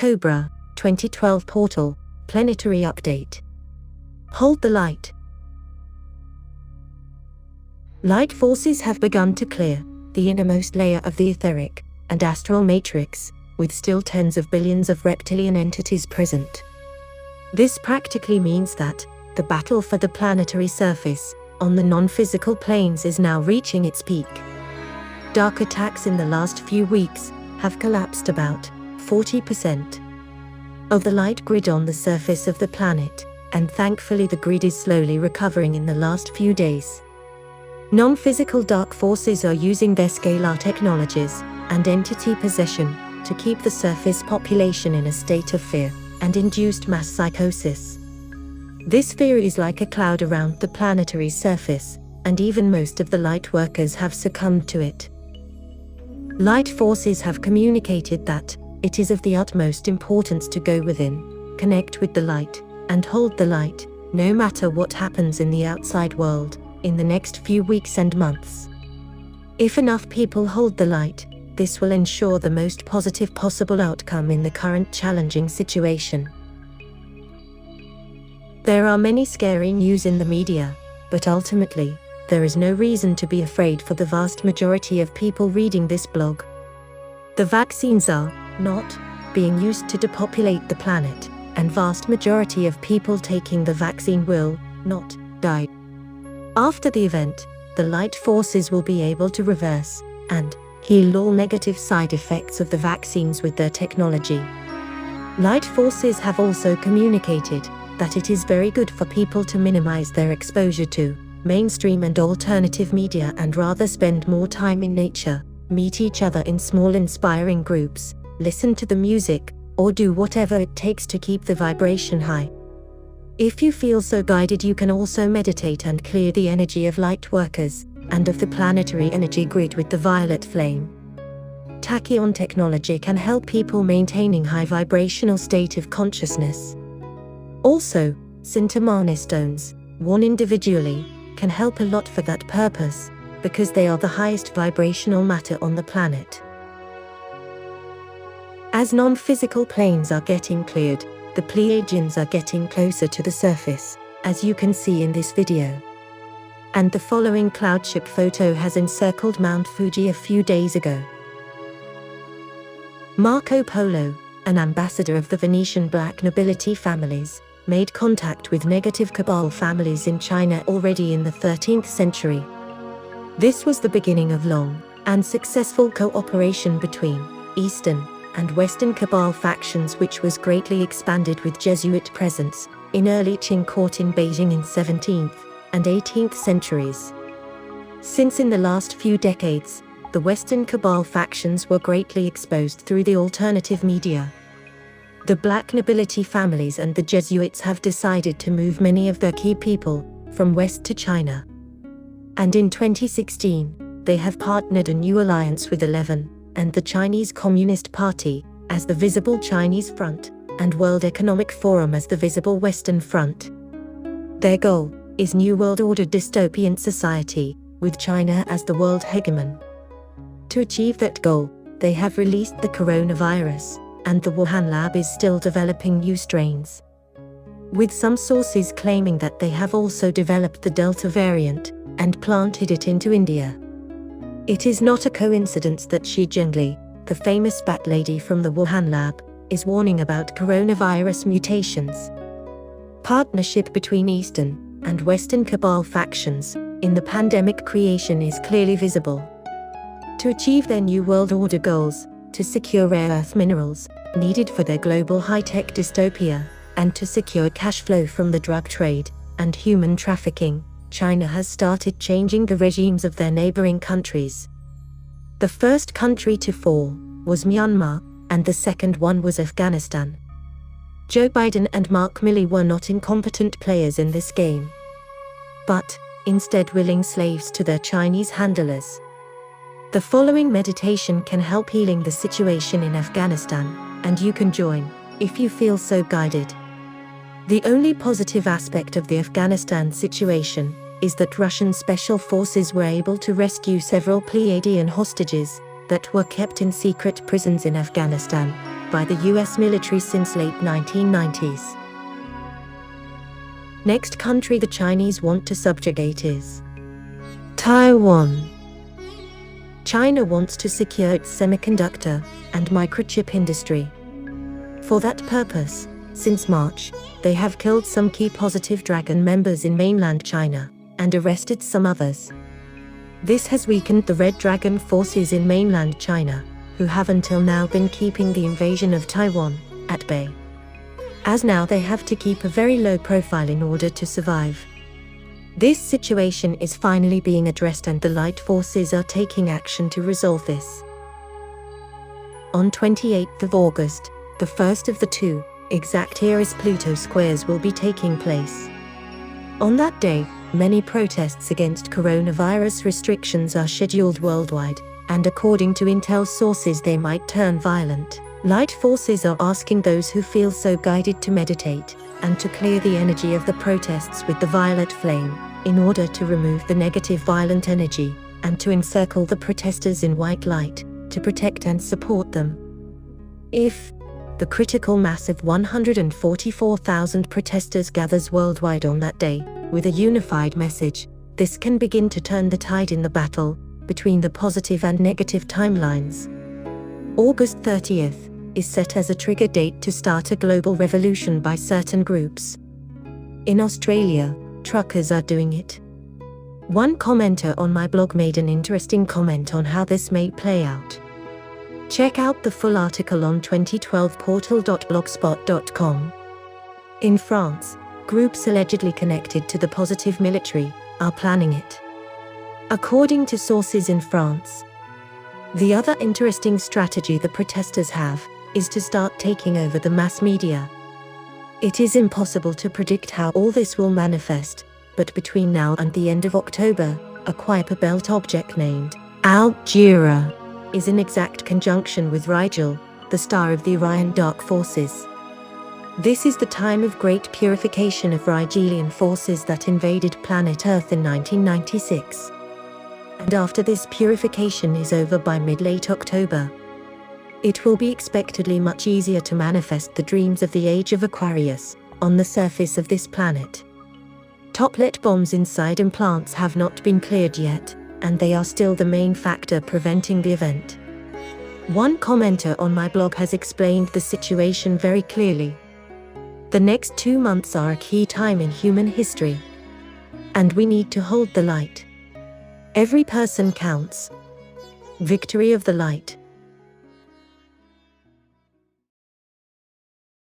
Cobra, 2012 Portal, Planetary Update. Hold the light. Light forces have begun to clear the innermost layer of the etheric and astral matrix, with still tens of billions of reptilian entities present. This practically means that the battle for the planetary surface on the non-physical planes is now reaching its peak. Dark attacks in the last few weeks have collapsed about 40% of the light grid on the surface of the planet, and thankfully the grid is slowly recovering in the last few days. Non-physical dark forces are using their scalar technologies and entity possession to keep the surface population in a state of fear and induced mass psychosis. This fear is like a cloud around the planetary surface, and even most of the Lightworkers have succumbed to it. Light forces have communicated that it is of the utmost importance to go within, connect with the light, and hold the light, no matter what happens in the outside world, in the next few weeks and months. If enough people hold the light, this will ensure the most positive possible outcome in the current challenging situation. There are many scary news in the media, but ultimately, there is no reason to be afraid for the vast majority of people reading this blog. The vaccines are not being used to depopulate the planet, and vast majority of people taking the vaccine will not die. After the event, the light forces will be able to reverse and heal all negative side effects of the vaccines with their technology. Light forces have also communicated that it is very good for people to minimize their exposure to mainstream and alternative media and rather spend more time in nature, meet each other in small inspiring groups, listen to the music, or do whatever it takes to keep the vibration high. If you feel so guided, you can also meditate and clear the energy of Lightworkers and of the planetary energy grid with the violet flame. Tachyon technology can help people maintaining high vibrational state of consciousness. Also, Sintamani stones, worn individually, can help a lot for that purpose, because they are the highest vibrational matter on the planet. As non-physical planes are getting cleared, the Pleiadians are getting closer to the surface, as you can see in this video. And the following cloudship photo has encircled Mount Fuji a few days ago. Marco Polo, an ambassador of the Venetian black nobility families, made contact with negative cabal families in China already in the 13th century. This was the beginning of long and successful cooperation between Eastern and Western cabal factions, which was greatly expanded with Jesuit presence in early Qing court in Beijing in 17th and 18th centuries. Since in the last few decades, the Western cabal factions were greatly exposed through the alternative media. The black nobility families and the Jesuits have decided to move many of their key people from West to China. And in 2016, they have partnered a new alliance with 11 and the Chinese Communist Party as the Visible Chinese Front and World Economic Forum as the Visible Western Front. Their goal is New World Order dystopian society, with China as the world hegemon. To achieve that goal, they have released the coronavirus, and the Wuhan lab is still developing new strains, with some sources claiming that they have also developed the Delta variant and planted it into India. It is not a coincidence that Xi Zhengli, the famous bat lady from the Wuhan lab, is warning about coronavirus mutations. Partnership between Eastern and Western cabal factions in the pandemic creation is clearly visible. To achieve their New World Order goals, to secure rare earth minerals needed for their global high-tech dystopia, and to secure cash flow from the drug trade and human trafficking, China has started changing the regimes of their neighboring countries. The first country to fall was Myanmar, and the second one was Afghanistan. Joe Biden and Mark Milley were not incompetent players in this game, but instead willing slaves to their Chinese handlers. The following meditation can help healing the situation in Afghanistan, and you can join if you feel so guided. The only positive aspect of the Afghanistan situation is that Russian special forces were able to rescue several Pleiadian hostages that were kept in secret prisons in Afghanistan by the US military since late 1990s. Next country the Chinese want to subjugate is Taiwan. China wants to secure its semiconductor and microchip industry. For that purpose, since March, they have killed some key Positive Dragon members in mainland China and arrested some others. This has weakened the Red Dragon forces in mainland China, who have until now been keeping the invasion of Taiwan at bay. As now they have to keep a very low profile in order to survive. This situation is finally being addressed and the light forces are taking action to resolve this. On 28th of August, the first of the two exact Eris Pluto squares will be taking place. On that day, many protests against coronavirus restrictions are scheduled worldwide, and according to intel sources they might turn violent. Light forces are asking those who feel so guided to meditate, and to clear the energy of the protests with the violet flame, in order to remove the negative violent energy, and to encircle the protesters in white light, to protect and support them. If the critical mass of 144,000 protesters gathers worldwide on that day, with a unified message, this can begin to turn the tide in the battle between the positive and negative timelines. August 30th is set as a trigger date to start a global revolution by certain groups. In Australia, truckers are doing it. One commenter on my blog made an interesting comment on how this may play out. Check out the full article on 2012portal.blogspot.com. In France, groups allegedly connected to the Positive military are planning it. According to sources in France, the other interesting strategy the protesters have is to start taking over the mass media. It is impossible to predict how all this will manifest, but between now and the end of October, a Kuiper belt object named Algira is in exact conjunction with Rigel, the star of the Orion dark forces. This is the time of great purification of Rigelian forces that invaded planet Earth in 1996. And after this purification is over by mid-late October, it will be expectedly much easier to manifest the dreams of the age of Aquarius on the surface of this planet. Toplet bombs inside implants have not been cleared yet, and they are still the main factor preventing the event. One commenter on my blog has explained the situation very clearly. The next 2 months are a key time in human history, and we need to hold the light. Every person counts. Victory of the light.